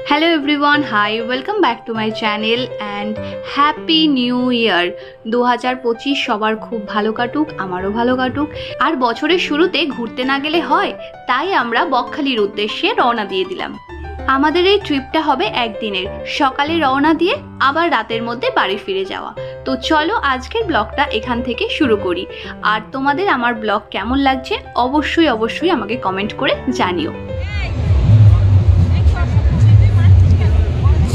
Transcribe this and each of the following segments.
Hello everyone, hi, welcome back to my channel and happy new year 2025 সবার খুব ভালো কাটুক, আমারও ভালো কাটুক। আর বছরের শুরুতে ঘুরতে না গেলে হয়, তাই আমরা বকখালির উদ্দেশ্যে রওনা দিয়ে দিলাম। আমাদের এই ট্রিপটা হবে একদিনের, সকালে রওনা দিয়ে আবার রাতের মধ্যে বাড়ি ফিরে যাওয়া। তো চলো আজকের ব্লগটা এখান থেকে শুরু করি। আর তোমাদের আমার ব্লগ কেমন লাগছে অবশ্যই আমাকে কমেন্ট করে জানিও।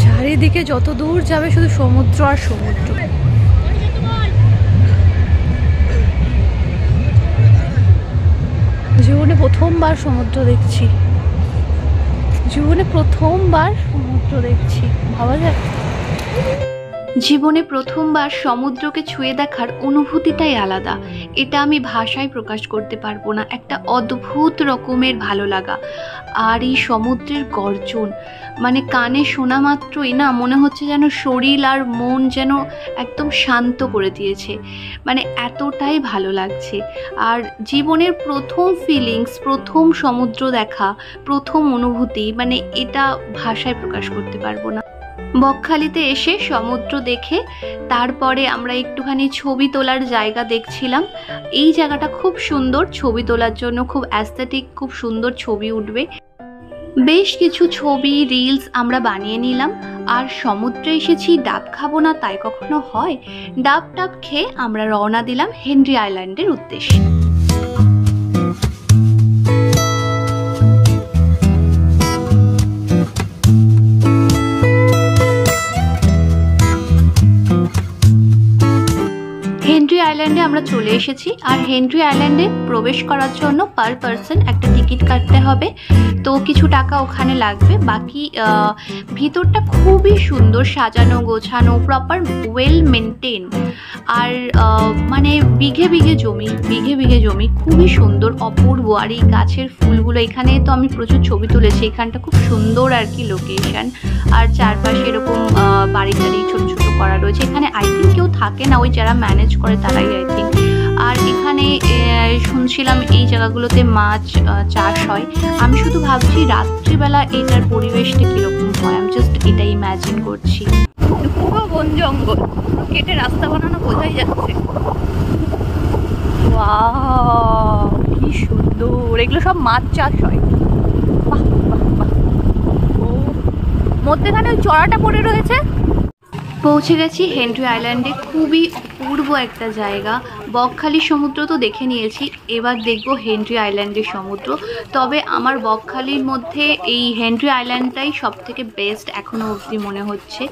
চারিদিকে যত দূর যাবে শুধু সমুদ্র আর সমুদ্র। জীবনে প্রথমবার সমুদ্র দেখছি, ভাবা যায়। জীবনে প্রথমবার সমুদ্রকে ছুঁয়ে দেখার অনুভূতিটাই আলাদা, এটা আমি ভাষায় প্রকাশ করতে পারবো না। একটা অদ্ভুত রকমের ভালো লাগা। আর এই সমুদ্রের গর্জন মানে কানে শোনা মাত্রই না মনে হচ্ছে যেন শরীর আর মন যেন একদম শান্ত করে দিয়েছে, মানে এতটাই ভালো লাগছে। আর জীবনের প্রথম ফিলিংস, প্রথম সমুদ্র দেখা, প্রথম অনুভূতি, মানে এটা ভাষায় প্রকাশ করতে পারবো না। বকখালিতে এসে সমুদ্র দেখে তারপরে আমরা একটুখানি ছবি তোলার জায়গা দেখছিলাম। এই জায়গাটা খুব সুন্দর, ছবি তোলার জন্য খুব অ্যাস্থেটিক, খুব সুন্দর ছবি উঠবে। বেশ কিছু ছবি রিলস আমরা বানিয়ে নিলাম। আর সমুদ্রে এসেছি, ডাব খাবো না তাই কখনো হয়? ডাব খেয়ে আমরা রওনা দিলাম হেনরি আইল্যান্ডের উদ্দেশ্যে। হেনরি আইল্যান্ডে আমরা চলে এসেছি। আর হেনরি আইল্যান্ডে প্রবেশ করার জন্য পার পারসন একটা টিকিট কাটতে হবে, তো কিছু টাকা ওখানে লাগবে। বাকি ভিতরটা খুবই সুন্দর, সাজানো গোছানো, প্রপার ওয়েল মেনটেন। আর মানে বিঘে বিঘে জমি, খুবই সুন্দর, অপূর্ব। আর এই গাছের ফুলগুলো, এখানে তো আমি প্রচুর ছবি তুলেছি। এখানটা খুব সুন্দর আর কি লোকেশন। আর চারপাশে এরকম বাড়ি টাড়ি ছোট ছোট করা রয়েছে। এখানে আই থিঙ্ক কেউ থাকে না, ওই যারা ম্যানেজ করে তারাই আই থিঙ্ক। আর এখানে শুনছিলাম এই জায়গাগুলোতে মাছ চাষ হয়। আমি শুধু ভাবছি রাত্রিবেলা এটার পরিবেশটা কীরকম হয়, আমি জাস্ট এটা ইম্যাজিন করছি। পুরো বন জঙ্গল, কেটে রাস্তা বানানো বোঝাই যাচ্ছে। ওয়াও কি সুন্দর, এগুলো সব মাছ চাষ হয়। বাহ বাহ বাহ। ও মধ্যেখানে ওই চড়াটা পড়ে রয়েছে। পৌঁছে গেছি হেনরি আইল্যান্ডে, খুবই অপূর্ব একটা জায়গা। বকখালি সমুদ্র তো দেখে নিয়েছি, এবার দেখবো হেনরি আইল্যান্ডের সমুদ্র। তবে আমার বকখালির মধ্যে এই হেনরি আইল্যান্ডটাই সব থেকে বেস্ট এখনও অবধি মনে হচ্ছে।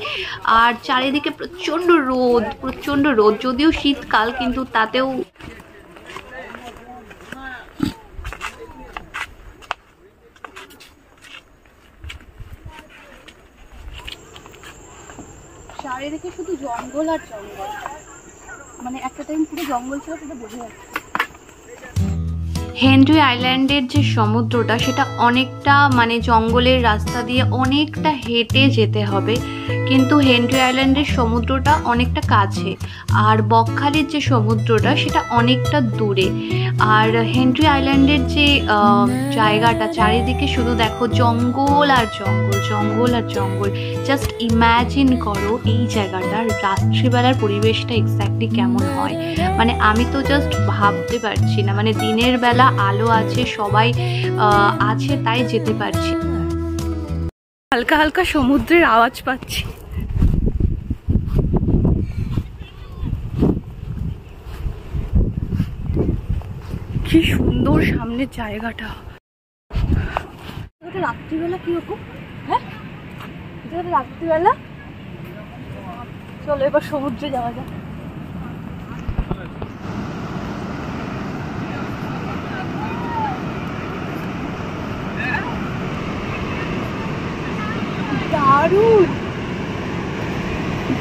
আর চারিদিকে প্রচণ্ড রোদ, যদিও শীতকাল কিন্তু তাতেও চারিদিকে শুধু জঙ্গল আর জঙ্গল, মানে একটা টাইম পুরো জঙ্গল ছিল, সেটা বোঝা যাচ্ছে। হেনরি আইল্যান্ডের যে সমুদ্রটা সেটা অনেকটা মানে জঙ্গলের রাস্তা দিয়ে অনেকটা হেঁটে যেতে হবে, কিন্তু হেনরি আইল্যান্ডের সমুদ্রটা অনেকটা কাছে। আর বকখালির যে সমুদ্রটা সেটা অনেকটা দূরে। আর হেনরি আইল্যান্ডের যে জায়গাটা চারিদিকে শুধু দেখো জঙ্গল আর জঙ্গল। জাস্ট ইম্যাজিন করো এই জায়গাটার রাত্রিবেলার পরিবেশটা এক্স্যাক্টলি কেমন হয়, মানে আমি তো জাস্ট ভাবতে পারছি না। মানে দিনের বেলা আলো আছে, সবাই আছে, তাই যেতে পারছি। হালকা হালকা সমুদ্রের আওয়াজ পাচ্ছি। কি সুন্দর সামনের জায়গাটা। রাত্রিবেলা কিরকম? হ্যাঁ রাত্রিবেলা চলো এবার সমুদ্রে যাওয়া যাক।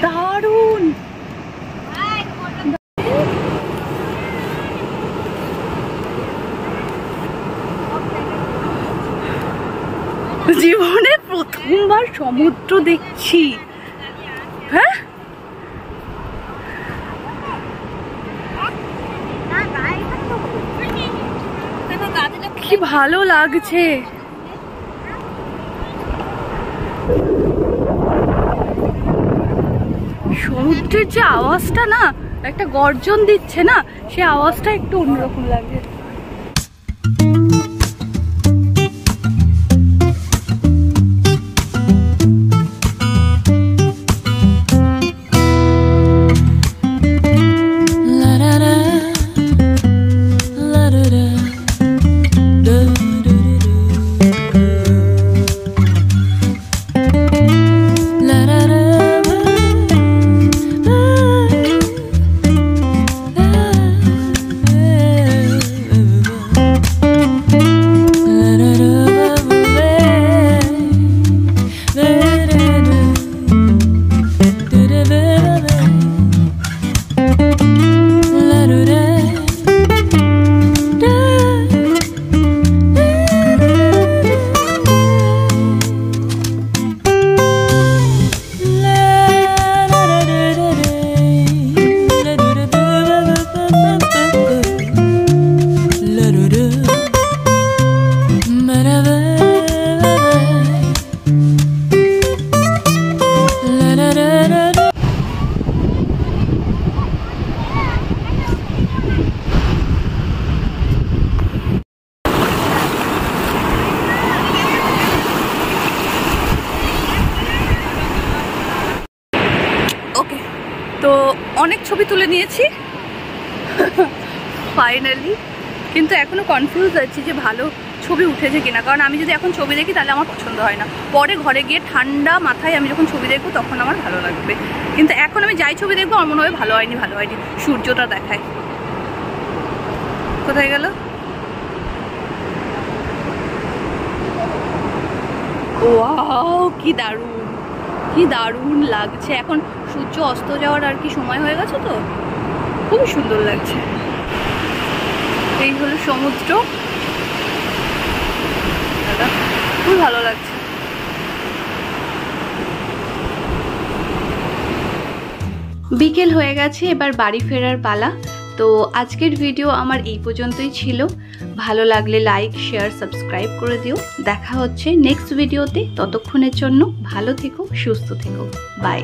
দারুণ জীবনে প্রথমবার সমুদ্র দেখছি। হ্যাঁ কি ভালো লাগছে। সমুদ্রের যে আওয়াজটা না, একটা গর্জন দিচ্ছে না, সে আওয়াজটা একটু অন্যরকম লাগে। ওকে, তো অনেক ছবি তুলে নিয়েছি ফাইনালি, কিন্তু এখনো কনফিউজ আছি যে ভালো ছবি উঠেছে কিনা। কারণ আমি যদি এখন ছবি দেখি তাহলে আমার পছন্দ হয় না, পরে ঘরে গিয়ে ঠান্ডা মাথায় আমি যখন ছবি দেখবো তখন আমার ভালো লাগবে। কিন্তু এখন আমি যাই ছবি দেখবো আমার মনে হয় ভালো হয়নি, ভালো হয়নি। সূর্যটা দেখায়, কোথায় গেল? ওয়াও, কি দারুণ, কি দারুণ লাগছে। এখন সূর্য অস্ত যাওয়ার আর কি সময় হয়ে গেছে, তো খুবই সুন্দর লাগছে। এই হলো সমুদ্র, খুব ভালো লাগছে। বিকেল হয়ে গেছে, এবার বাড়ি ফেরার পালা। তো আজকের ভিডিও আমার এই পর্যন্তই ছিল। ভালো লাগলে লাইক, শেয়ার, সাবস্ক্রাইব করে দিও। দেখা হচ্ছে নেক্সট ভিডিওতে। ততক্ষণের জন্য ভালো থেকো, সুস্থ থেকো, বাই।